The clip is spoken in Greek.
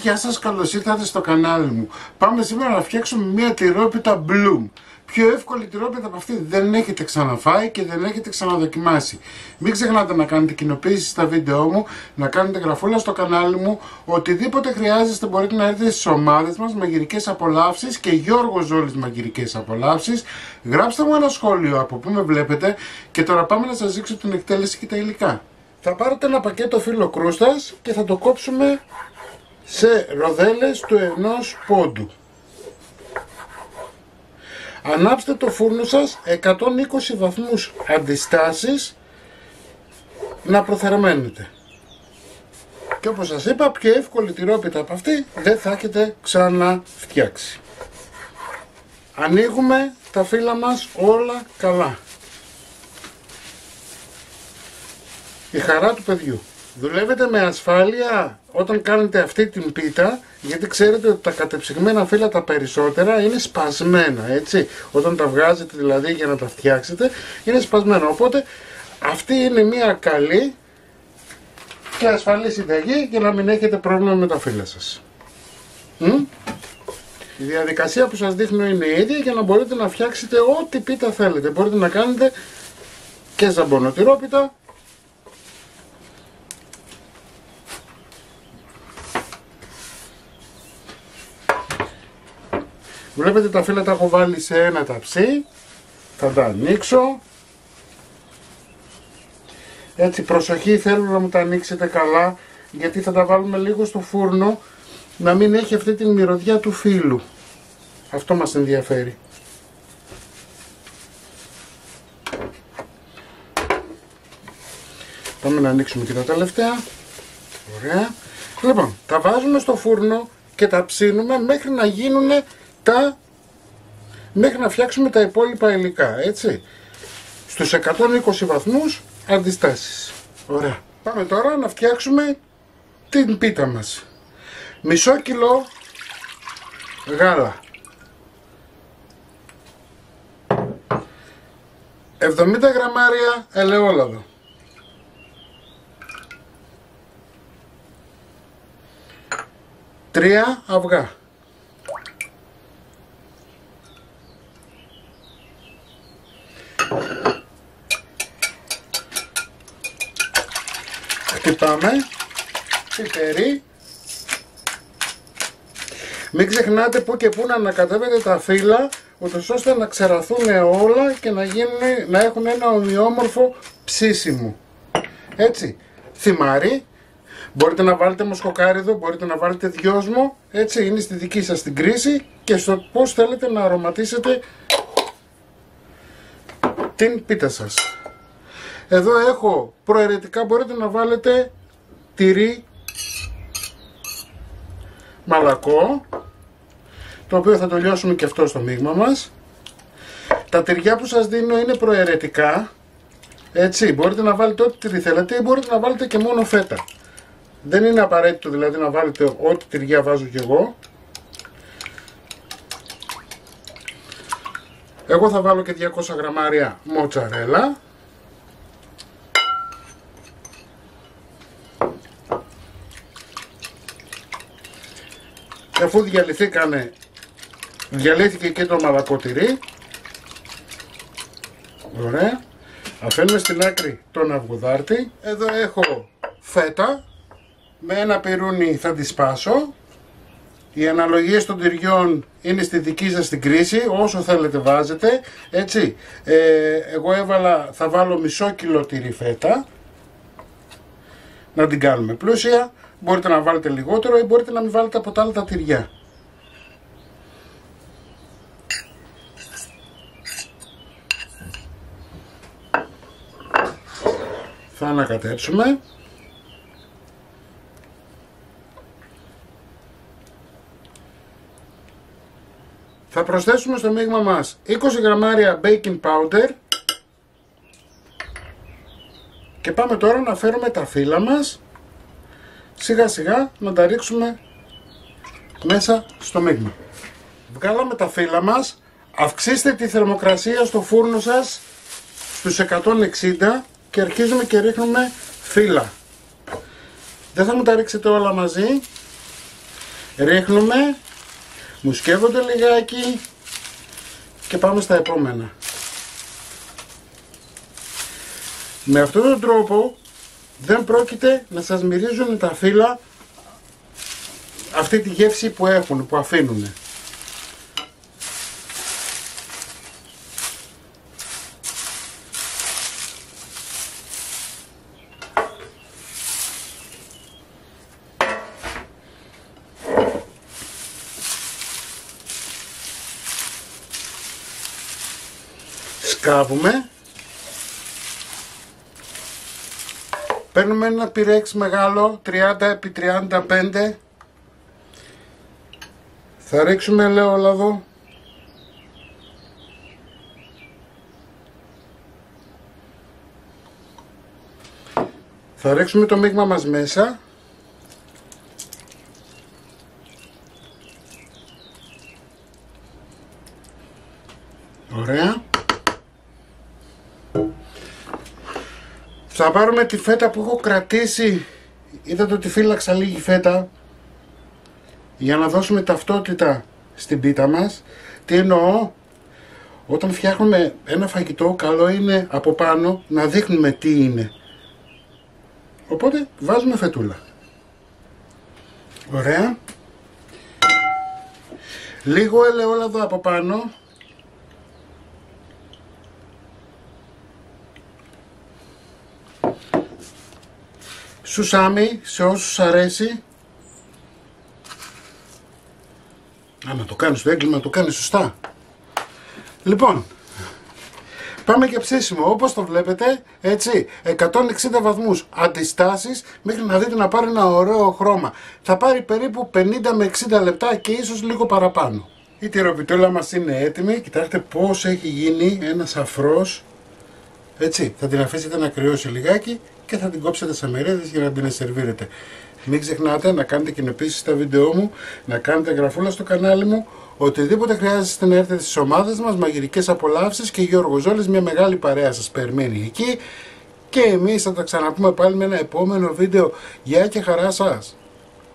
Γεια σας, καλώς ήρθατε στο κανάλι μου. Πάμε σήμερα να φτιάξουμε μια τυρόπιτα Bloom. Πιο εύκολη τυρόπιτα από αυτή δεν έχετε ξαναφάει και δεν έχετε ξαναδοκιμάσει. Μην ξεχνάτε να κάνετε κοινοποίηση στα βίντεό μου, να κάνετε γραφούλα στο κανάλι μου. Οτιδήποτε χρειάζεστε μπορείτε να έρθετε στις ομάδες μας Μαγειρικές Απολαύσεις και Γιώργος Ζόλης Μαγειρικές Απολαύσεις. Γράψτε μου ένα σχόλιο από που με βλέπετε και τώρα πάμε να σας δείξω την εκτέλεση και τα υλικά. Θα πάρετε ένα πακέτο φύλλο κρούστας και θα το κόψουμε σε ροδέλες του 1 πόντου. Ανάψτε το φούρνο σας 120 βαθμούς αντιστάσεις να προθερμαίνετε. Και όπως σας είπα, πιο εύκολη τυρόπιτα από αυτή δεν θα έχετε ξαναφτιάξει. Ανοίγουμε τα φύλλα μας όλα καλά. Η χαρά του παιδιού. Δουλεύετε με ασφάλεια όταν κάνετε αυτή την πίτα, γιατί ξέρετε ότι τα κατεψυγμένα φύλλα τα περισσότερα είναι σπασμένα, έτσι. Όταν τα βγάζετε δηλαδή για να τα φτιάξετε, είναι σπασμένα. Οπότε αυτή είναι μια καλή και ασφαλή συνταγή για να μην έχετε πρόβλημα με τα φύλλα σας. Η διαδικασία που σας δείχνω είναι η ίδια για να μπορείτε να φτιάξετε ό,τι πίτα θέλετε. Μπορείτε να κάνετε και ζαμπονοτυρόπιτα, βλέπετε τα φύλλα τα έχω βάλει σε ένα ταψί, θα τα ανοίξω. Έτσι προσοχή, θέλω να μου τα ανοίξετε καλά, γιατί θα τα βάλουμε λίγο στο φούρνο, να μην έχει αυτή την μυρωδιά του φύλλου. Αυτό μας ενδιαφέρει. Πάμε να ανοίξουμε και τα τελευταία. Ωραία. Λοιπόν, τα βάζουμε στο φούρνο και τα ψήνουμε μέχρι να γίνουν μέχρι να φτιάξουμε τα υπόλοιπα υλικά, έτσι, στους 120 βαθμούς αντιστάσεις. Ωραία. Πάμε τώρα να φτιάξουμε την πίτα μας. Μισό κιλό γάλα, 70 γραμμάρια ελαιόλαδο, 3 αυγά, χτυπάμε, πιπερί. Μην ξεχνάτε που και που να ανακατεύετε τα φύλλα, ούτως ώστε να ξεραθούν όλα και να έχουν ένα ομοιόμορφο ψήσιμο. Έτσι, θυμάρι, μπορείτε να βάλετε μοσχοκάριδο, μπορείτε να βάλετε δυόσμο, έτσι, είναι στη δική σας την κρίση και στο πώς θέλετε να αρωματίσετε την πίτα σας. Εδώ έχω προαιρετικά, μπορείτε να βάλετε τυρί μαλακό, το οποίο θα το λιώσουμε και αυτό στο μείγμα μας. Τα τυριά που σας δίνω είναι προαιρετικά, έτσι, μπορείτε να βάλετε ό,τι τυρί θέλετε ή μπορείτε να βάλετε και μόνο φέτα. Δεν είναι απαραίτητο δηλαδή να βάλετε ό,τι τυριά βάζω κι εγώ. Εγώ θα βάλω και 200 γραμμάρια μοτσαρέλα. Και αφού διαλύθηκε και το μαλακό τυρί. Ωραία. Αφήνουμε στην άκρη τον αυγουδάρτη. Εδώ έχω φέτα. Με ένα πιρούνι θα τη σπάσω. Οι αναλογίες των τυριών είναι στη δική σας την κρίση, όσο θέλετε βάζετε, έτσι. Εγώ θα βάλω μισό κιλό τυρί φέτα, να την κάνουμε πλούσια. Μπορείτε να βάλετε λιγότερο ή μπορείτε να μην βάλετε από τα άλλα τα τυριά. Θα ανακατέψουμε. Θα προσθέσουμε στο μείγμα μας 20 γραμμάρια baking powder και πάμε τώρα να φέρουμε τα φύλλα μας σιγά σιγά να τα ρίξουμε μέσα στο μείγμα. Βγάλαμε τα φύλλα μας, αυξήστε τη θερμοκρασία στο φούρνο σας στους 160 και αρχίζουμε και ρίχνουμε φύλλα. Δεν θα μου τα ρίξετε όλα μαζί, Ρίχνουμε, μουσκεύονται λιγάκι και πάμε στα επόμενα. Με αυτόν τον τρόπο δεν πρόκειται να σας μυρίζουν τα φύλλα αυτή τη γεύση που έχουν, που αφήνουν. Σκάβουμε. Παίρνουμε ένα πυρέξ μεγάλο 30x35. Θα ρίξουμε ελαιόλαδο. Θα ρίξουμε το μείγμα μας μέσα. Ωραία. Θα πάρουμε τη φέτα που έχω κρατήσει. Είδατε ότι φύλαξα λίγη φέτα για να δώσουμε ταυτότητα στην πίτα μας. Τι εννοώ? Όταν φτιάχνουμε ένα φαγητό, καλό είναι από πάνω να δείχνουμε τι είναι. Οπότε βάζουμε φετούλα. Ωραία. Λίγο ελαιόλαδο από πάνω. Σουσάμι σε όσους αρέσει. Άμα το κάνεις το έγκλημα, το κάνεις σωστά. Λοιπόν, πάμε για ψήσιμο. Όπως το βλέπετε, έτσι, 160 βαθμούς αντιστάσεις μέχρι να δείτε να πάρει ένα ωραίο χρώμα. Θα πάρει περίπου 50 με 60 λεπτά και ίσως λίγο παραπάνω. Η τυροπιτούλα μας είναι έτοιμη. Κοιτάξτε πώς έχει γίνει ένας αφρός. Έτσι, θα την αφήσετε να κρυώσει λιγάκι και θα την κόψετε σε μερίδες για να την σερβίρετε. Μην ξεχνάτε να κάνετε κοινοποίησεις στα βίντεό μου, να κάνετε εγγραφούλα στο κανάλι μου. Οτιδήποτε χρειάζεστε να έρθετε στις ομάδες μας, μαγειρικές απολαύσεις, και Γιώργος Ζόλης, μια μεγάλη παρέα σας περιμένει εκεί. Και εμείς θα τα ξαναπούμε πάλι με ένα επόμενο βίντεο. Γεια και χαρά σας!